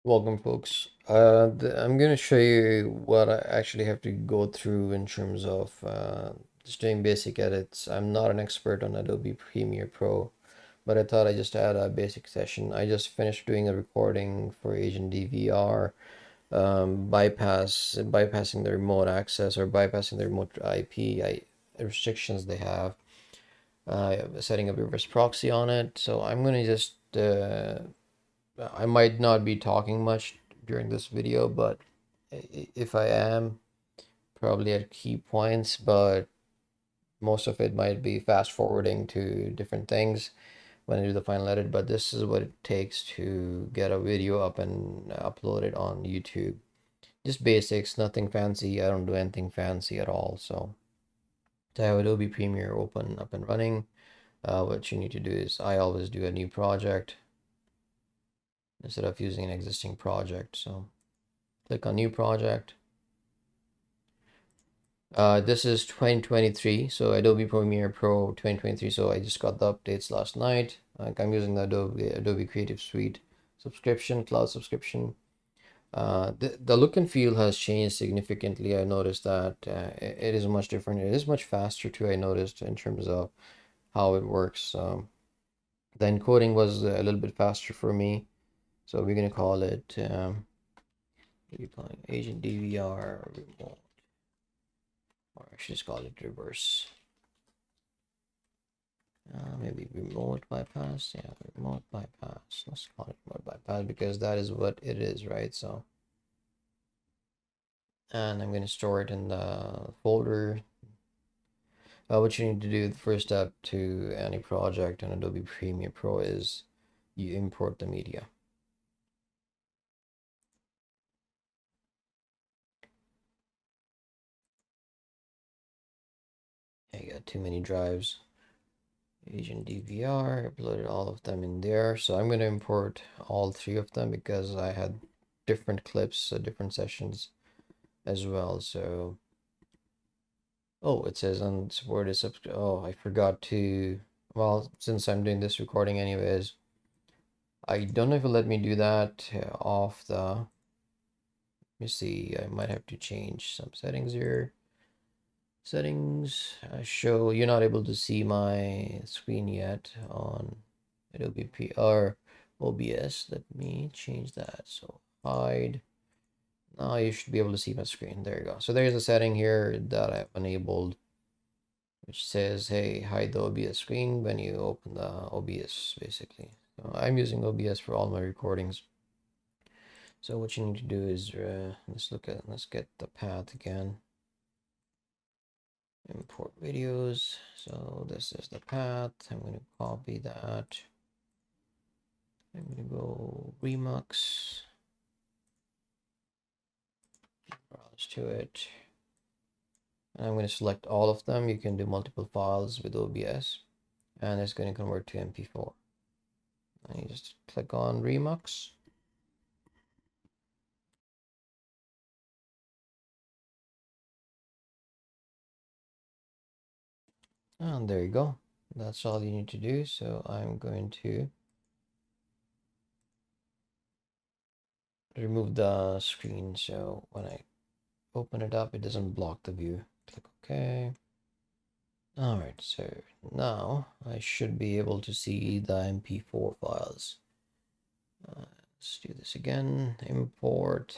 Welcome, folks. I'm going to show you what I actually have to go through in terms of just doing basic edits. I'm not an expert on Adobe Premiere Pro, but I thought I'd just add a basic session. I just finished doing a recording for AgentDVR, bypassing the remote access or bypassing the remote restrictions they have, setting up a reverse proxy on it. So I'm going to just I might not be talking much during this video, but if I am, probably at key points, but most of it might be fast forwarding to different things when I do the final edit. But this is what it takes to get a video up and upload it on YouTube. Just basics, nothing fancy. I don't do anything fancy at all. So to have Adobe Premiere open up and running, what you need to do is I always do a new project instead of using an existing project. So click on new project. This is 2023, so Adobe Premiere Pro 2023. So I just got the updates last night. I'm using the Adobe Creative Suite subscription, cloud subscription. The look and feel has changed significantly. I noticed that it is much different. It is much faster too. I noticed in terms of how it works. The encoding was a little bit faster for me, so we're gonna call it Agent DVR remote, or I should just call it reverse. Maybe remote bypass. Yeah, remote bypass. Let's call it remote bypass because that is what it is, right? So, and I'm going to store it in the folder. What you need to do, the first step to any project on Adobe Premiere Pro is you import the media. I got too many drives. Agent DVR, uploaded all of them in there. So I'm going to import all three of them because I had different clips, different sessions as well. So, oh, it says unsupported subscribe. Oh, I forgot to. Well, since I'm doing this recording anyways, I don't know if it'll let me do that off the. Let me see. I might have to change some settings here. Settings show you're not able to see my screen yet on Adobe P or OBS. Let me change that. So hide. Now you should be able to see my screen. There you go. So there's a setting here that I've enabled, which says, hey, hide the OBS screen when you open the OBS, basically. So I'm using OBS for all my recordings. So what you need to do is, let's get the path again. Import videos. So this is the path. I'm going to copy that. I'm going to go Remux. Browse to it. And I'm going to select all of them. You can do multiple files with OBS. And it's going to convert to MP4. And you just click on Remux. And there you go. That's all you need to do. So I'm going to remove the screen. So when I open it up, it doesn't block the view. Click OK. All right. So now I should be able to see the MP4 files. Let's do this again. Import.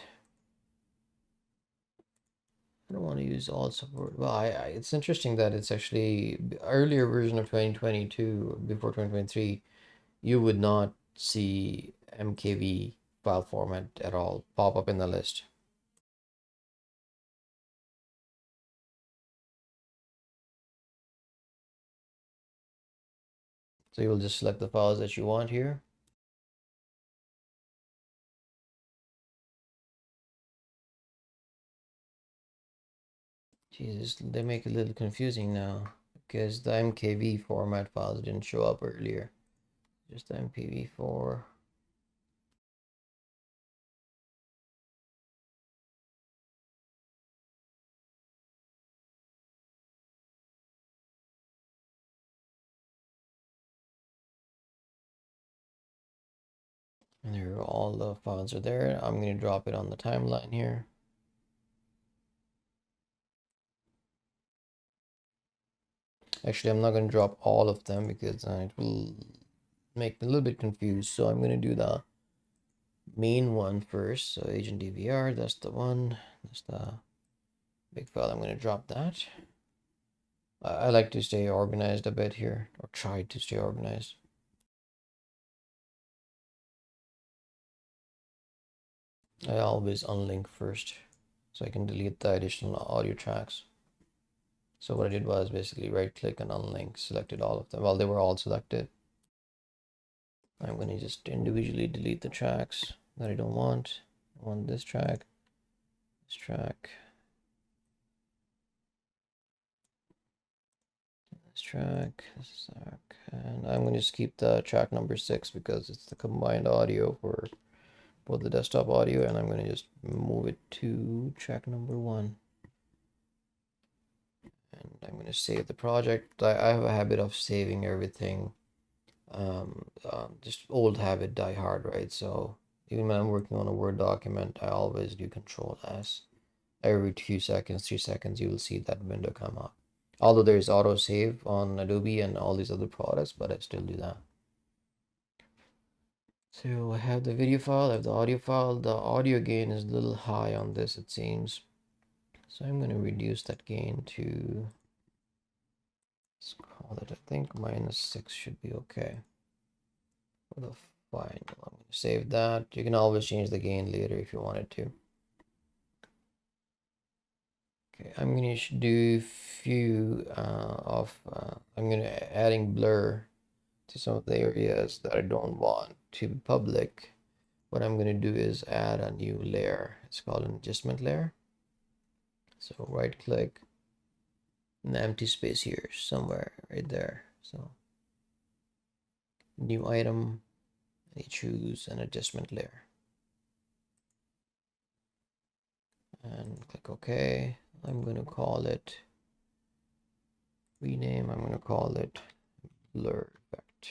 I don't want to use all support. Well, it's interesting that it's actually earlier version of 2022, before 2023, you would not see MKV file format at all pop up in the list. So you will just select the files that you want here. Jesus, they make it a little confusing now because the MKV format files didn't show up earlier. Just the MPV4. And there, all the files are there. I'm going to drop it on the timeline here. Actually, I'm not going to drop all of them because it will make me a little bit confused. So I'm going to do the main one first. So AgentDVR, that's the one. That's the big file. I'm going to drop that. I like to stay organized a bit here, or try to stay organized. I always unlink first so I can delete the additional audio tracks. So what I did was basically right click and unlink, selected all of them. Well, they were all selected. I'm going to just individually delete the tracks that I don't want. I want this track, this track, this track, this track, and I'm going to just keep the track number 6 because it's the combined audio for both the desktop audio, and I'm going to just move it to track number 1. And I'm going to save the project. I have a habit of saving everything. Just old habit, die hard, right? So even when I'm working on a Word document, I always do Control S. Every 2 seconds, 3 seconds, you will see that window come up. Although there's auto save on Adobe and all these other products, but I still do that. So I have the video file, I have the audio file. The audio gain is a little high on this, it seems. So I'm going to reduce that gain to, let's call it, I think -6 should be okay. For the final, I'm going to save that. You can always change the gain later if you wanted to. Okay, I'm going to do few I'm going to adding blur to some of the areas that I don't want to be public. What I'm going to do is add a new layer. It's called an adjustment layer. So right click, an empty space here somewhere right there. So new item, and you choose an adjustment layer and click OK. I'm going to call it rename. I'm going to call it blur effect.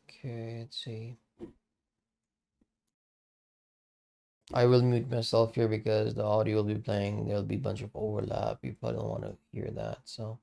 Okay, let's see. I will mute myself here because the audio will be playing. There'll be a bunch of overlap. You probably don't want to hear that. So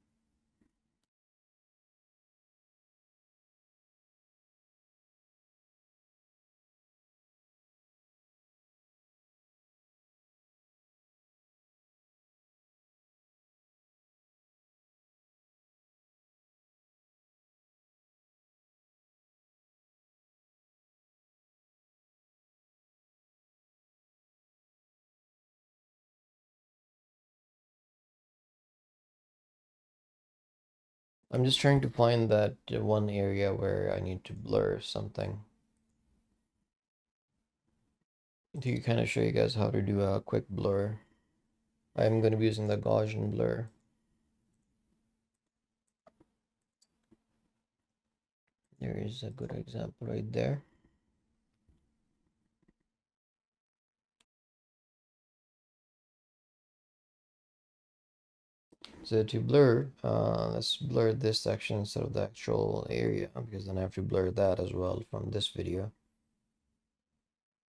I'm just trying to find that one area where I need to blur something. To kind of show you guys how to do a quick blur. I'm going to be using the Gaussian blur. There is a good example right there. So to blur, let's blur this section instead of the actual area because then I have to blur that as well from this video.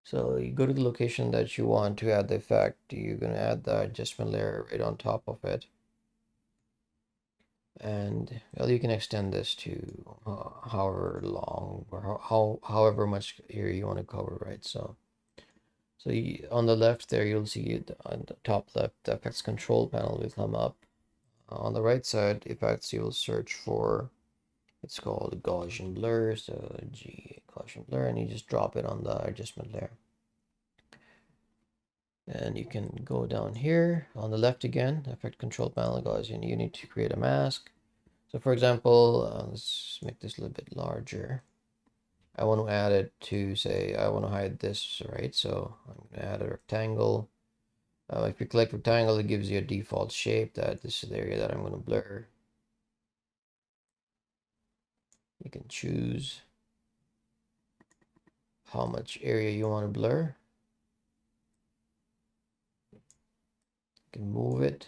So you go to the location that you want to add the effect. You're going to add the adjustment layer right on top of it. And well, you can extend this to however long or however much area you want to cover, right? So on the left there, you'll see it on the top left, the effects control panel will come up. On the right side, effects, you'll search for, it's called Gaussian blur. So Gaussian blur, and you just drop it on the adjustment layer. And you can go down here on the left again, effect control panel Gaussian. You need to create a mask. So for example, let's make this a little bit larger. I want to add it to, say, I want to hide this, right? So I'm going to add a rectangle. If you click rectangle, it gives you a default shape that this is the area that I'm going to blur. You can choose how much area you want to blur. You can move it.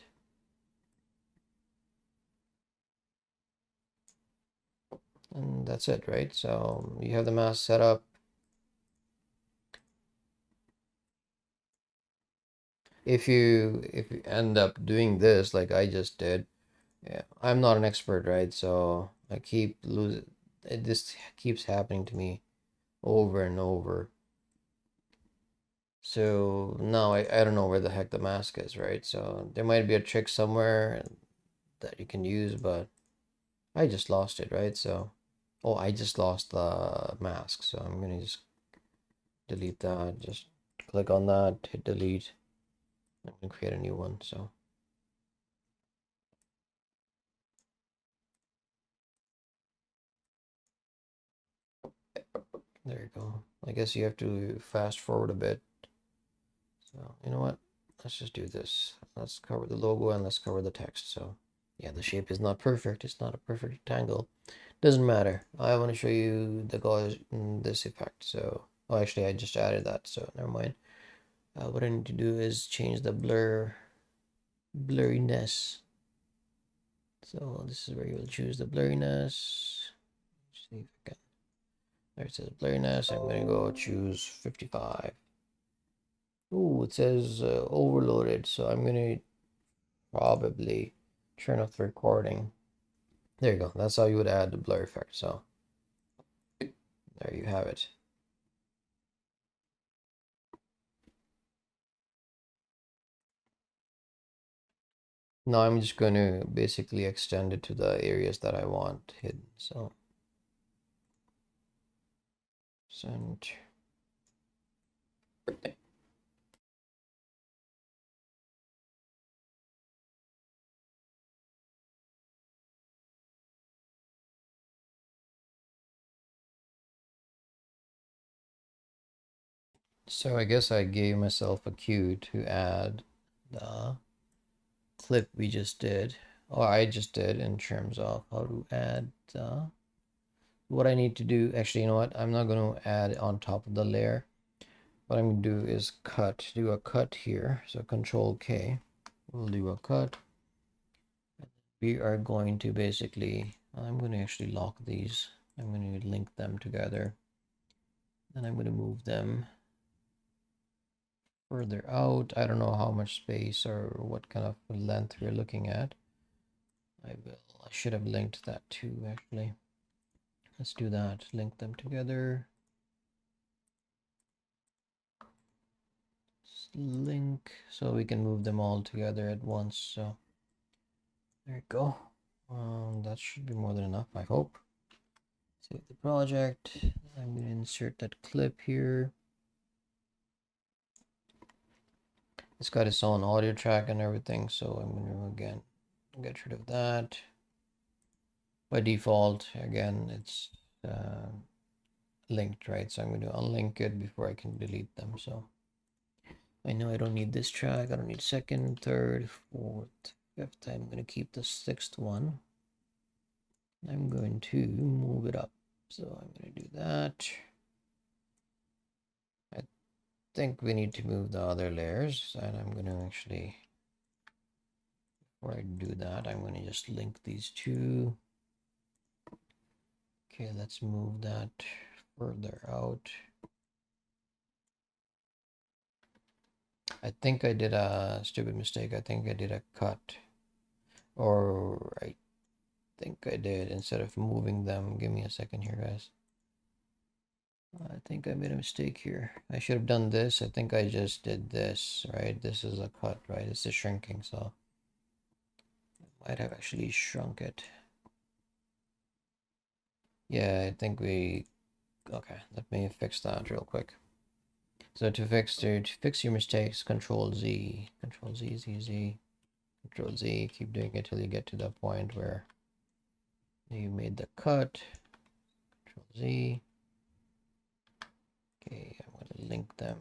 And that's it, right? So you have the mask set up. If you end up doing this like I just did, yeah, I'm not an expert, right? So I keep losing. It just keeps happening to me over and over. So now I don't know where the heck the mask is, right? So there might be a trick somewhere that you can use, but I just lost it, right? So, oh, I just lost the mask. So I'm gonna just delete that. Just click on that, hit delete. I'm gonna create a new one. So there you go. I guess you have to fast forward a bit. So you know what? Let's just do this. Let's cover the logo and let's cover the text. So yeah, the shape is not perfect. It's not a perfect rectangle. Doesn't matter. I want to show you the gauze in this effect. So, oh, actually, I just added that. So never mind. What I need to do is change the blurriness. So this is where you will choose the blurriness. See if I can. There it says blurriness. I'm going to go choose 55. Ooh, it says overloaded. So I'm going to probably turn off the recording. There you go. That's how you would add the blur effect. So there you have it. Now I'm just going to basically extend it to the areas that I want hidden. So send. So I guess I gave myself a cue to add the clip we just did, or I just did, in terms of how to add what I need to do. Actually, you know what? I'm not going to add on top of the layer. What I'm going to do is do a cut here. So Control K, we'll do a cut. We are going to basically, I'm going to actually lock these. I'm going to link them together. And I'm going to move them further out. I don't know how much space or what kind of length we're looking at. I should have linked that too, actually. Let's do that. Link them together. Link, so we can move them all together at once. So there you go. That should be more than enough, I hope. Save the project. I'm going to insert that clip here. It's got its own audio track and everything, so I'm going to again get rid of that. By default, again, it's linked, right? So I'm going to unlink it before I can delete them. So I know I don't need this track. I don't need second, third, fourth, fifth. I'm going to keep the sixth one. I'm going to move it up. So I'm going to do that. I think we need to move the other layers, and I'm going to actually, before I do that, I'm going to just link these two. Okay, let's move that further out. I think I did a stupid mistake. I think I did a cut, or I think I did, instead of moving them. Give me a second here, guys. I think I made a mistake here. I should have done this. I think I just did this, right? This is a cut, right? It's a shrinking, so I might have actually shrunk it. Yeah, I think we, okay, let me fix that real quick. So to fix your mistakes, Control Z, Control Z, Z, Z, Control Z, keep doing it till you get to the point where you made the cut. Control Z. Okay, I'm going to link them.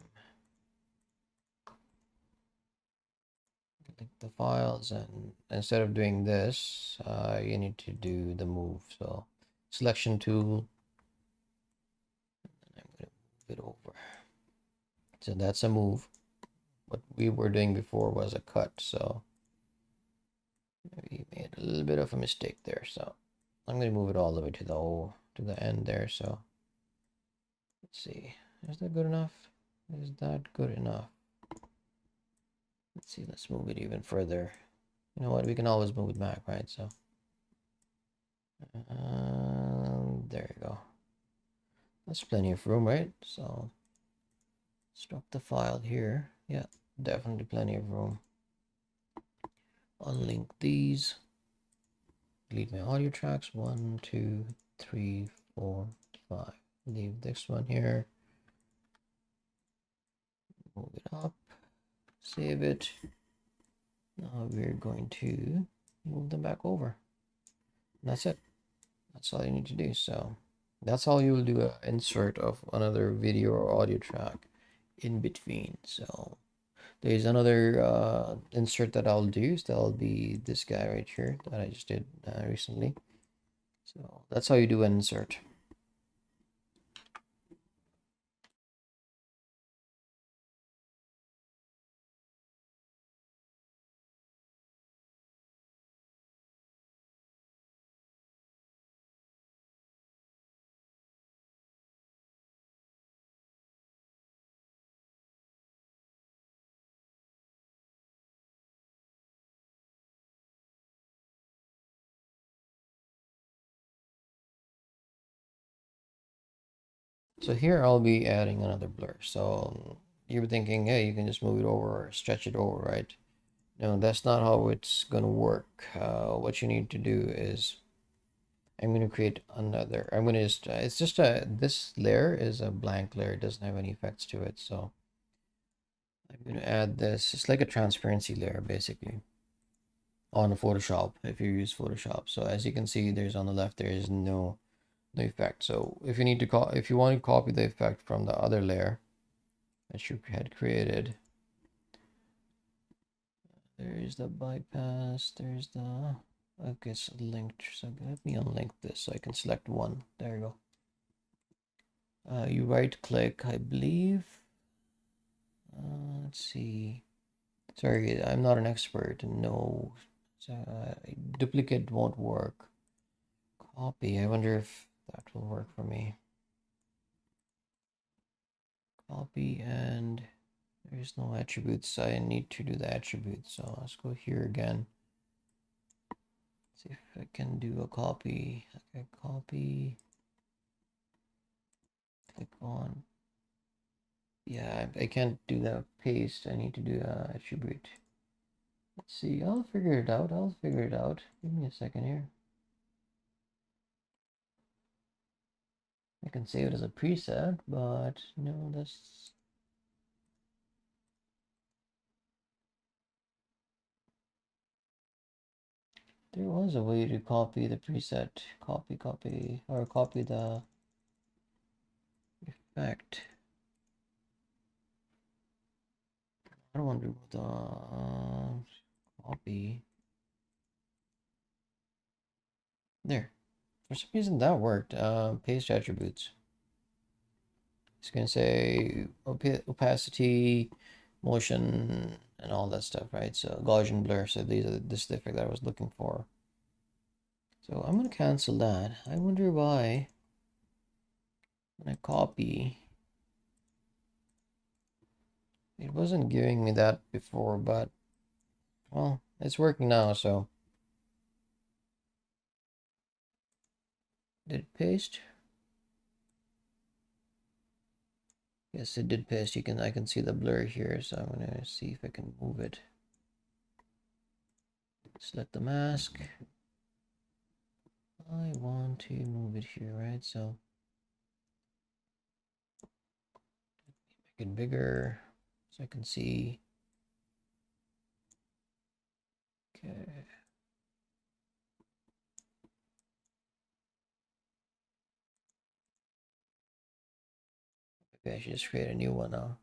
Link the files, and instead of doing this, you need to do the move. So selection tool, and I'm going to move it over. So that's a move. What we were doing before was a cut, so we made a little bit of a mistake there. So I'm going to move it all the way to the O. to the end there. So let's see, is that good enough? Is that good enough? Let's see, let's move it even further. You know what, we can always move it back, right? So there you go. That's plenty of room, right? So let's drop the file here. Yeah, definitely plenty of room. Unlink these. Delete my audio tracks. 1, 2, 3, 4, 5. Leave this one here. Move it up. Save it. Now we're going to move them back over. And that's it. That's all you need to do. So that's all you will do, an insert of another video or audio track in between. So there's another insert that I'll do. So that'll be this guy right here that I just did recently. So that's how you do an insert. So here I'll be adding another blur. So you're thinking, hey, you can just move it over or stretch it over, right? No, that's not how it's going to work. What you need to do is I'm going to create another. I'm going to just, it's just this layer is a blank layer. It doesn't have any effects to it. So I'm going to add this. It's like a transparency layer, basically, on Photoshop, if you use Photoshop. So as you can see, there's on the left, there is no effect. So if you need to if you want to copy the effect from the other layer that you had created, there's the bypass, there's the, okay, it's linked. So let me unlink this so I can select one. There you go. You right click, I believe. Let's see. Sorry, I'm not an expert. No, so, duplicate won't work. Copy. I wonder if that will work for me. Copy, and there's no attributes. I need to do the attributes. So let's go here again. See if I can do a copy. Okay, copy. Click on. Yeah, I can't do the paste. I need to do a attribute. Let's see. I'll figure it out. I'll figure it out. Give me a second here. I can save it as a preset, but no, that's. There was a way to copy the preset. Copy, or copy the effect. I don't want to remove the copy. There. For some reason that worked. Paste attributes. It's gonna say opacity, motion, and all that stuff, right? So Gaussian blur. So these are this effect that I was looking for. So I'm gonna cancel that. I wonder why. When I copy, it wasn't giving me that before, but well, it's working now. So did it paste? Yes, it did paste. I can see the blur here, so I'm gonna see if I can move it. Select the mask. I want to move it here, right? So make it bigger so I can see. Okay. Maybe I should just create a new one now.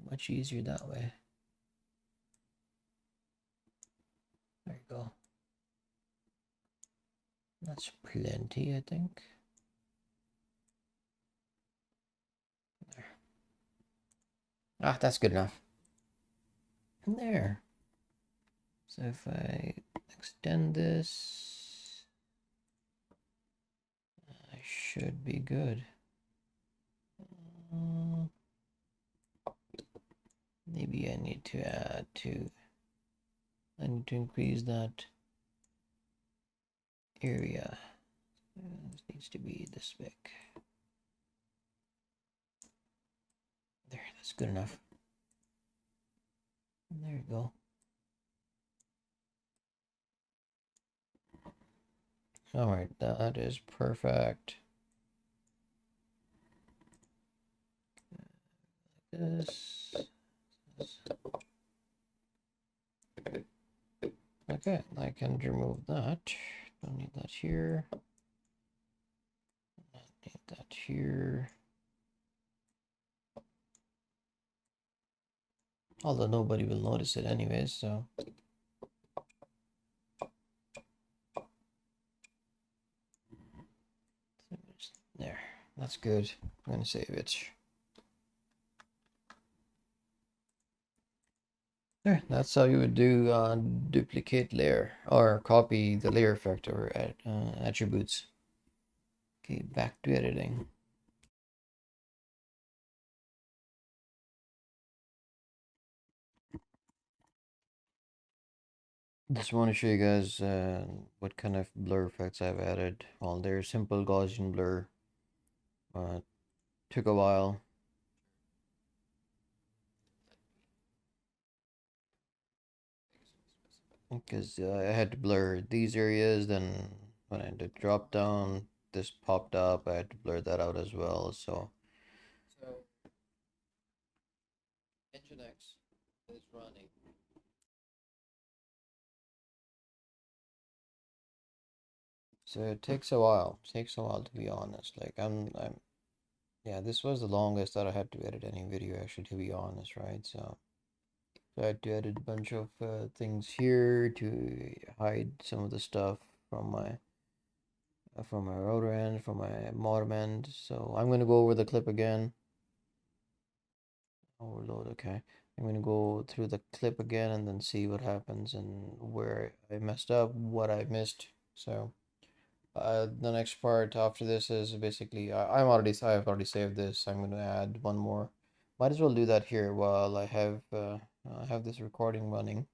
Much easier that way. There you go. That's plenty, I think. There. Ah, that's good enough. And there. So if I extend this, should be good. Maybe I need to I need to increase that area. This needs to be this big. There, that's good enough. There you go. All right, that is perfect. This. Okay, I can remove that. Don't need that here. Don't need that here. Although nobody will notice it anyways, so. There, that's good. I'm gonna save it. There, that's how you would do duplicate layer or copy the layer effect or attributes. Okay, back to editing. Just want to show you guys what kind of blur effects I've added. Well, they're simple Gaussian blur. Took a while. Because I had to blur these areas, then when I did drop down, this popped up. I had to blur that out as well. So Nginx is running. So it takes a while. It takes a while to be honest. Like yeah, this was the longest that I had to edit any video actually, to be honest, right? So I had to edit a bunch of things here to hide some of the stuff from my rotor end, from my modem end. So I'm gonna go over the clip again. Overload, okay. I'm gonna go through the clip again and then see what happens and where I messed up, what I missed. So the next part after this is basically I've already saved this. I'm gonna add one more. Might as well do that here while I have this recording running.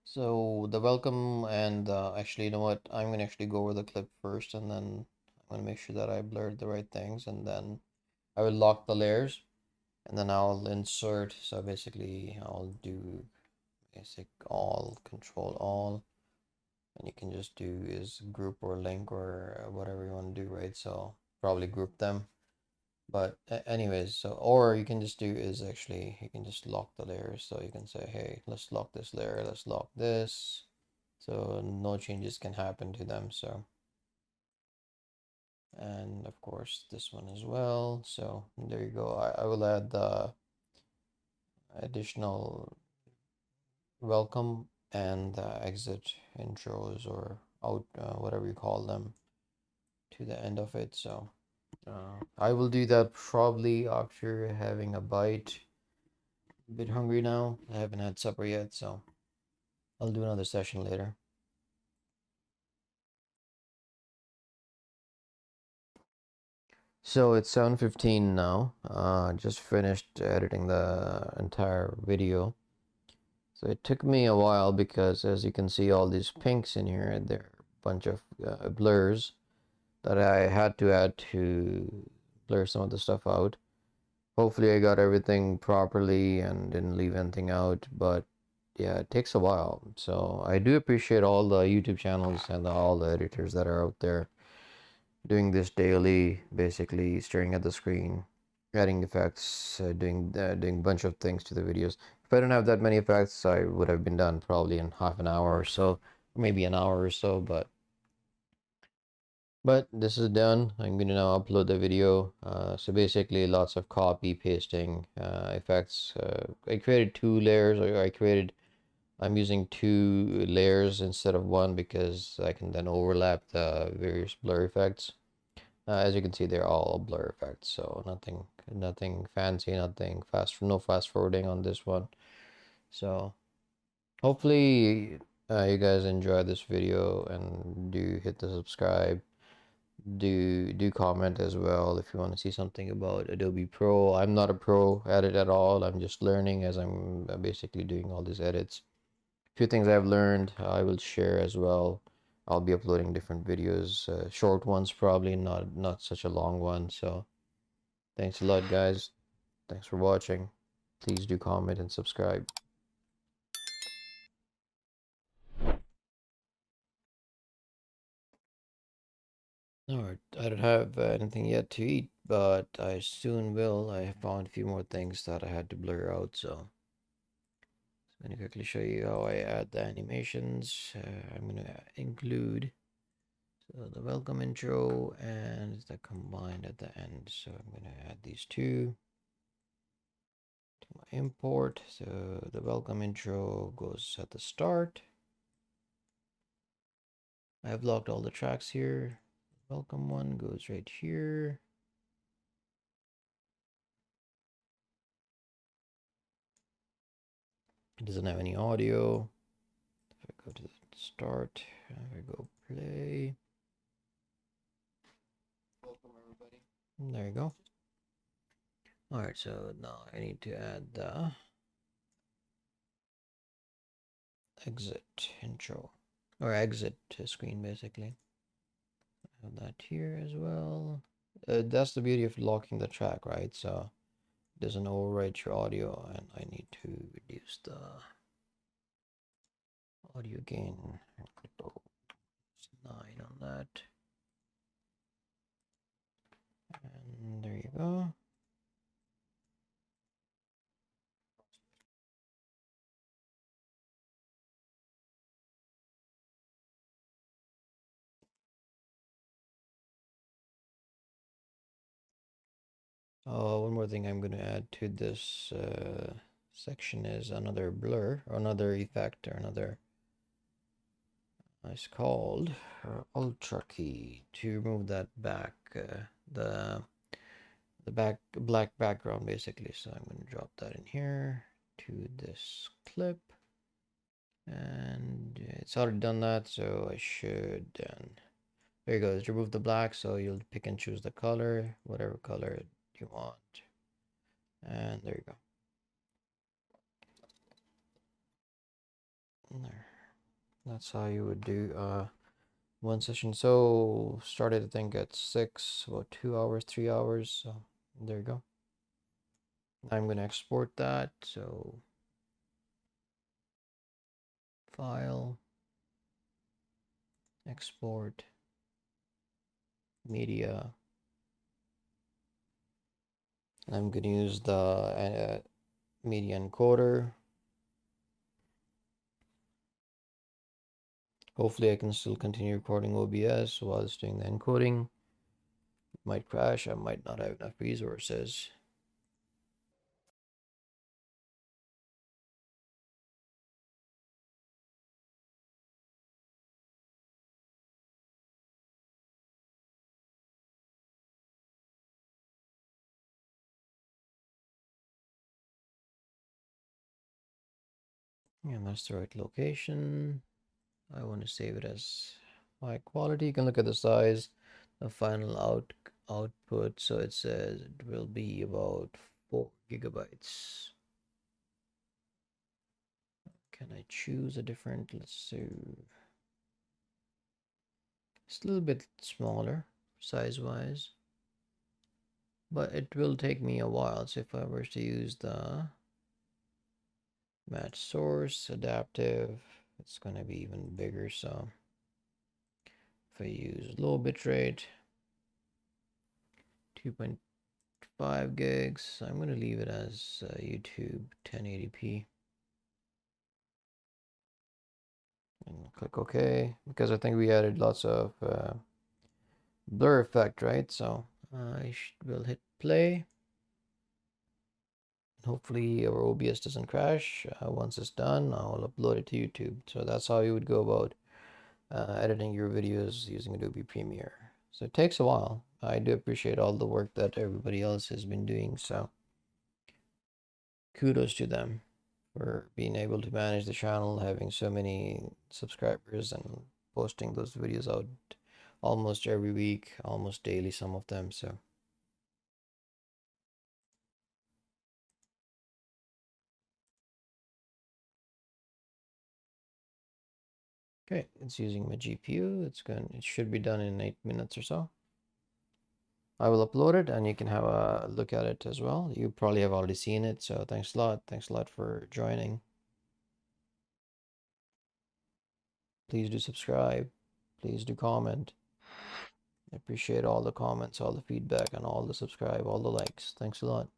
So the welcome and actually, you know what? I'm gonna actually go over the clip first, and then I'm gonna make sure that I blurred the right things, and then I will lock the layers, and then I'll insert. So basically, I'll do basic all, control all, and you can just do is group or link or whatever you want to do, right? So probably group them. But anyways, so or you can just do is actually you can just lock the layers. So you can say, hey, let's lock this layer, let's lock this, so no changes can happen to them. So, and of course this one as well. So there you go. I will add the additional welcome and exit intros or out, whatever you call them, to the end of it. So I will do that probably after having a bite. A bit hungry now. I haven't had supper yet, so I'll do another session later. So it's 7:15 now. Just finished editing the entire video. So it took me a while because, as you can see, all these pinks in here, there are a bunch of blurs that I had to add to blur some of the stuff out. Hopefully I got everything properly and didn't leave anything out, but yeah, it takes a while. So I do appreciate all the YouTube channels and all the editors that are out there doing this daily, basically staring at the screen, adding effects, doing a bunch of things to the videos. If I don't have that many effects, I would have been done probably in half an hour or so, maybe an hour or so, but this is done. I'm going to now upload the video. So basically lots of copy pasting effects. I created two layers, or I'm using two layers instead of one because I can then overlap the various blur effects. As you can see, they're all blur effects, so nothing fancy, no fast forwarding on this one. So hopefully you guys enjoy this video and do hit the subscribe do comment as well if you want to see something about Adobe Pro. I'm not a pro at it at all. I'm just learning as I'm basically doing all these edits. A few things I've learned I will share as well. I'll be uploading different videos, short ones probably, not such a long one. So thanks a lot, guys. Thanks for watching. Please do comment and subscribe. Alright, I don't have anything yet to eat, but I soon will. I found a few more things that I had to blur out, so I'm going to quickly show you how I add the animations. I'm going to include the welcome intro and the combined at the end. So I'm going to add these two to my import. So the welcome intro goes at the start. I have locked all the tracks here. Welcome one goes right here. It doesn't have any audio. If I go to the start, I go play. Welcome everybody. And there you go. All right, so now I need to add the exit intro or exit screen basically. I have that here as well. That's the beauty of locking the track, right? So it doesn't overwrite your audio, and I need to reduce the audio gain. Go 9 on that. And there you go. One more thing I'm going to add to this section is another blur, or another effect, or another. It's called Ultra Key to remove that back, the black background basically. So I'm going to drop that in here to this clip, and it's already done that, so I should then. There you go. It's remove the black, so you'll pick and choose the color, whatever color you want, and there you go. There. That's how you would do one session. So started I think at 6, about 2 hours, 3 hours. So there you go. I'm going to export that. So file, export, media. I'm going to use the media encoder. Hopefully I can still continue recording OBS while it's doing the encoding. It might crash. I might not have enough resources. And that's the right location. I want to save it as high quality. You can look at the size, the final output. So it says it will be about 4 gigabytes. Can I choose a different? Let's see. It's a little bit smaller size wise, but it will take me a while. So if I were to use the match source adaptive, it's going to be even bigger. So if I use low bitrate, 2.5 gigs, I'm going to leave it as YouTube 1080p. And click OK, because I think we added lots of blur effect, right? So I will hit play. Hopefully our OBS doesn't crash. Once it's done, I'll upload it to YouTube. So that's how you would go about editing your videos using Adobe Premiere. So it takes a while. I do appreciate all the work that everybody else has been doing. So kudos to them for being able to manage the channel, having so many subscribers and posting those videos out almost every week, almost daily, some of them. So okay, it's using my GPU. It should be done in 8 minutes or so. I will upload it and you can have a look at it as well. You probably have already seen it, so thanks a lot. Thanks a lot for joining. Please do subscribe. Please do comment. I appreciate all the comments, all the feedback, and all the subscribe, all the likes. Thanks a lot.